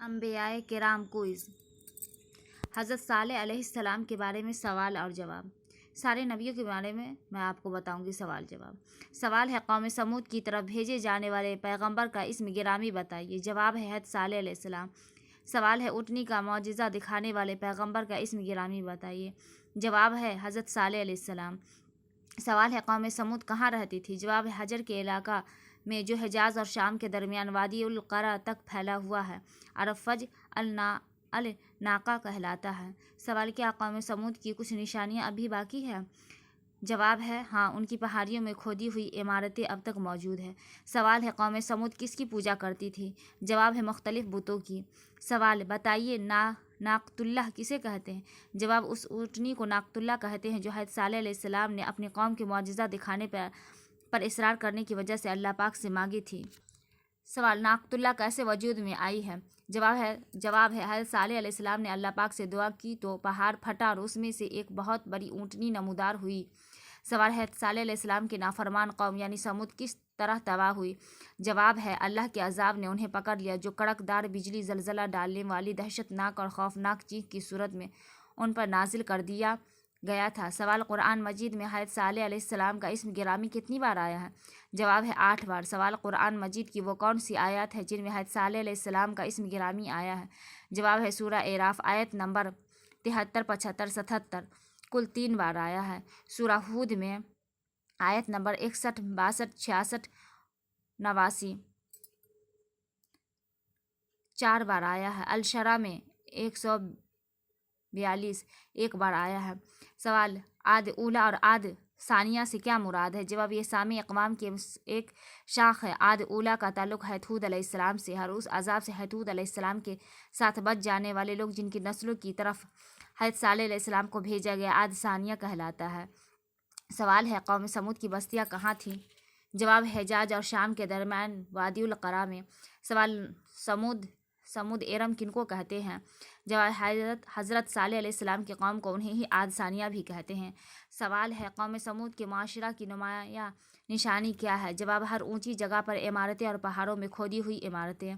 انبیاء کرام کوئز۔ حضرت صالح علیہ السلام کے بارے میں سوال اور جواب۔ سارے نبیوں کے بارے میں آپ کو بتاؤں گی سوال جواب۔ سوال ہے قوم سمود کی طرف بھیجے جانے والے پیغمبر کا اسم گرامی بتائیے۔ جواب ہے حضرت صالح علیہ السلام۔ سوال ہے اونٹنی کا معجزہ دکھانے والے پیغمبر کا اسم گرامی بتائیے۔ جواب ہے حضرت صالح علیہ السلام۔ سوال ہے قوم سمود کہاں رہتی تھی؟ جواب ہے حجر کے علاقہ میں جو حجاز اور شام کے درمیان وادی القرا تک پھیلا ہوا ہے اور فج الناقہ کہلاتا ہے۔ سوال کیا قوم سمود کی کچھ نشانیاں ابھی باقی ہیں؟ جواب ہے ہاں، ان کی پہاڑیوں میں کھودی ہوئی عمارتیں اب تک موجود ہیں۔ سوال ہے قوم سمود کس کی پوجا کرتی تھی؟ جواب ہے مختلف بتوں کی۔ سوال بتائیے ناقۃ اللہ کسے کہتے ہیں؟ جواب اس اونٹنی کو ناقۃ اللہ کہتے ہیں جو حضرت صالح علیہ السلام نے اپنی قوم کے معجزہ دکھانے پر اصرار کرنے کی وجہ سے اللہ پاک سے مانگی تھی۔ سوال ناقۃ اللہ کیسے وجود میں آئی ہے؟ جواب ہے حضرت صالح علیہ السلام نے اللہ پاک سے دعا کی تو پہاڑ پھٹا اور اس میں سے ایک بہت بڑی اونٹنی نمودار ہوئی۔ سوال ہے حضرت صالح علیہ السلام کی نافرمان قوم یعنی سمود کس طرح تباہ ہوئی؟ جواب ہے اللہ کے عذاب نے انہیں پکڑ لیا جو کڑکدار بجلی زلزلہ ڈالنے والی دہشت ناک اور خوفناک چیخ کی صورت میں ان پر نازل کر دیا گیا تھا۔ سوال قرآن مجید میں حضرت صالح علیہ السلام کا اسم گرامی کتنی بار آیا ہے؟ جواب ہے 8 بار۔ سوال قرآن مجید کی وہ کون سی آیات ہے جن میں حضرت صالح علیہ السلام کا اسم گرامی آیا ہے؟ جواب ہے سورہ اعراف آیت نمبر 73، 75، 77 کل 3 بار آیا ہے۔ سورہ ہود میں آیت نمبر 61، 62، 66، 89 4 بار آیا ہے۔ الشرع میں 142 1 بار آیا ہے۔ سوال عاد اولیٰ اور عاد ثانیہ سے کیا مراد ہے؟ جواب یہ سامی اقوام کی ایک شاخ ہے۔ عاد اولیٰ کا تعلق ہود علیہ السلام سے اور اس عذاب سے ہود علیہ السلام کے ساتھ بچ جانے والے لوگ جن کی نسلوں کی طرف حضرت صالح علیہ السلام کو بھیجا گیا عاد ثانیہ کہلاتا ہے۔ سوال ہے قوم سمود کی بستیاں کہاں تھیں؟ جواب حجاز اور شام کے درمیان وادی القرا میں۔ سوال سمود ارم کن کو کہتے ہیں؟ جواب حضرت صالح علیہ السلام کی قوم کو انہیں ہی عاد ثانیہ بھی کہتے ہیں۔ سوال ہے قوم سمود کے معاشرہ کی نمایاں نشانی کیا ہے؟ جواب ہر اونچی جگہ پر عمارتیں اور پہاڑوں میں کھودی ہوئی عمارتیں۔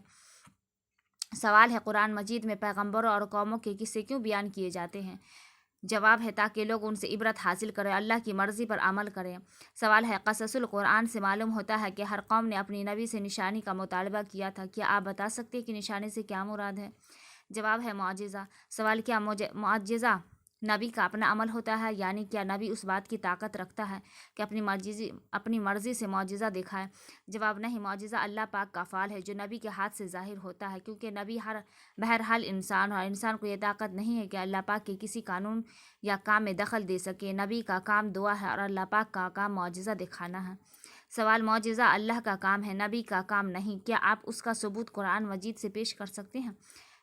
سوال ہے قرآن مجید میں پیغمبروں اور قوموں کے قصے کیوں بیان کیے جاتے ہیں؟ جواب ہے تاکہ لوگ ان سے عبرت حاصل کریں، اللہ کی مرضی پر عمل کریں۔ سوال ہے قصص القرآن سے معلوم ہوتا ہے کہ ہر قوم نے اپنی نبی سے نشانی کا مطالبہ کیا تھا، کیا آپ بتا سکتے ہیں کہ نشانی سے کیا مراد ہے؟ جواب ہے معجزہ۔ سوال کیا معجزہ نبی کا اپنا عمل ہوتا ہے؟ یعنی کیا نبی اس بات کی طاقت رکھتا ہے کہ اپنی مرضی سے معجزہ دکھائے؟ جواب نہیں، معجزہ اللہ پاک کا فعل ہے جو نبی کے ہاتھ سے ظاہر ہوتا ہے، کیونکہ نبی بہرحال انسان ہے اور انسان کو یہ طاقت نہیں ہے کہ اللہ پاک کے کسی قانون یا کام میں دخل دے سکے۔ نبی کا کام دعا ہے اور اللہ پاک کا کام معجزہ دکھانا ہے۔ سوال معجزہ اللہ کا کام ہے، نبی کا کام نہیں، کیا آپ اس کا ثبوت قرآن مجید سے پیش کر سکتے ہیں؟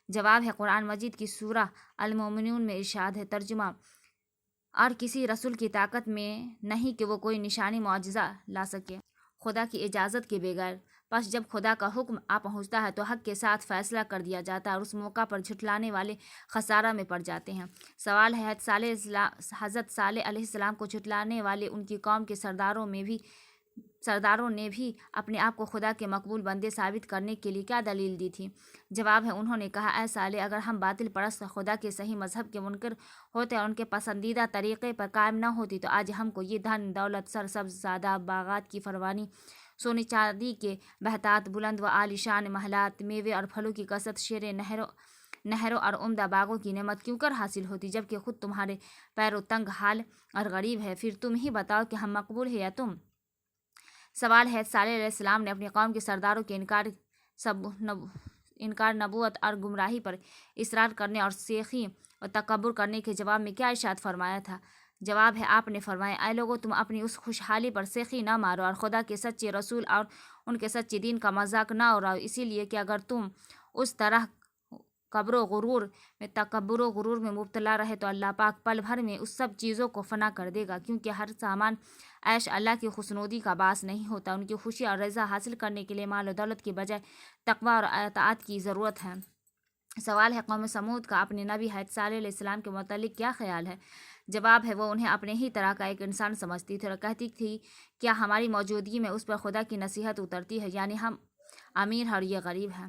جواب ہے قرآن مجید کی سورہ المومنون میں ارشاد ہے ترجمہ اور کسی رسول کی طاقت میں نہیں کہ وہ کوئی نشانی معجزہ لا سکے خدا کی اجازت کے بغیر، پس جب خدا کا حکم آ پہنچتا ہے تو حق کے ساتھ فیصلہ کر دیا جاتا ہے اور اس موقع پر جھٹلانے والے خسارہ میں پڑ جاتے ہیں۔ سوال ہے حضرت صالح علیہ السلام کو جھٹلانے والے ان کی قوم کے سرداروں نے بھی اپنے آپ کو خدا کے مقبول بندے ثابت کرنے کے لیے کیا دلیل دی تھی؟ جواب ہے انہوں نے کہا اے صالح، اگر ہم باطل پرست خدا کے صحیح مذہب کے منکر ہوتے اور ان کے پسندیدہ طریقے پر قائم نہ ہوتی تو آج ہم کو یہ دھن دولت، سرسبز زادہ باغات کی فراوانی، سونے چاندی کے بہتات، بلند و عالیشان محلات، میوے اور پھلوں کی کثرت، شیریں نہروں اور عمدہ باغوں کی نعمت کیوں کر حاصل ہوتی جبکہ خود تمہارے پیرو تنگ حال اور غریب ہے؟ پھر تم ہی بتاؤ کہ ہم مقبول ہے یا تم؟ سوال ہے صالح علیہ السلام نے اپنی قوم کے سرداروں کے انکار نبوت اور گمراہی پر اصرار کرنے اور شیخی اور تکبر کرنے کے جواب میں کیا ارشاد فرمایا تھا؟ جواب ہے آپ نے فرمایا اے لوگو، تم اپنی اس خوشحالی پر شیخی نہ مارو اور خدا کے سچے رسول اور ان کے سچے دین کا مذاق نہ اڑاؤ، اسی لیے کہ اگر تم اس طرح تکبر و غرور میں مبتلا رہے تو اللہ پاک پل بھر میں اس سب چیزوں کو فنا کر دے گا، کیونکہ ہر سامان عیش اللہ کی خوشنودی کا باعث نہیں ہوتا۔ ان کی خوشی اور رضا حاصل کرنے کے لیے مال و دولت کے بجائے تقوی اور اطاعت کی ضرورت ہے۔ سوال ہے قوم سمود کا اپنے نبی حضرت صالح علیہ السلام کے متعلق کیا خیال ہے؟ جواب ہے وہ انہیں اپنے ہی طرح کا ایک انسان سمجھتی تھی اور کہتی تھی کیا ہماری موجودگی میں اس پر خدا کی نصیحت اترتی ہے، یعنی ہم امیر ہیں اور یہ غریب ہیں۔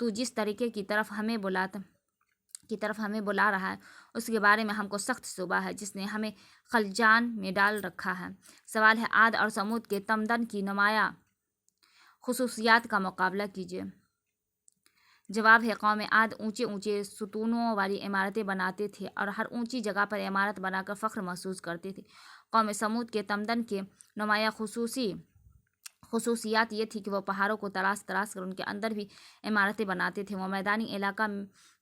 تو جس طریقے کی طرف ہمیں بلا رہا ہے اس کے بارے میں ہم کو سخت شبہ ہے، جس نے ہمیں خلجان میں ڈال رکھا ہے۔ سوال ہے عاد اور سمود کے تمدن کی نمایاں خصوصیات کا مقابلہ کیجیے۔ جواب ہے قوم عاد اونچے اونچے ستونوں والی عمارتیں بناتے تھے اور ہر اونچی جگہ پر عمارت بنا کر فخر محسوس کرتے تھے۔ قوم سمود کے تمدن کے نمایاں خصوصیات یہ تھی کہ وہ پہاڑوں کو تراش کر ان کے اندر بھی عمارتیں بناتے تھے۔ وہ میدانی علاقہ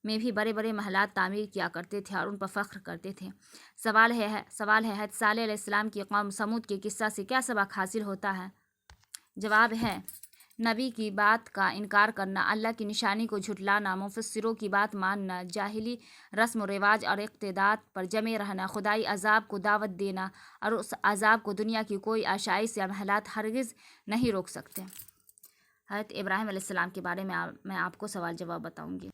میں بھی بڑے بڑے محلات تعمیر کیا کرتے تھے اور ان پر فخر کرتے تھے۔ سوال ہے حضرت صالح علیہ السلام کی قوم سمود کے قصہ سے کیا سبق حاصل ہوتا ہے؟ جواب ہے نبی کی بات کا انکار کرنا، اللہ کی نشانی کو جھٹلانا، مفسروں کی بات ماننا، جاہلی رسم و رواج اور اقتدار پر جمے رہنا، خدائی عذاب کو دعوت دینا اور اس عذاب کو دنیا کی کوئی آشائش یا محلات ہرگز نہیں روک سکتے۔ حضرت ابراہیم علیہ السلام کے بارے میں آپ کو سوال جواب بتاؤں گی۔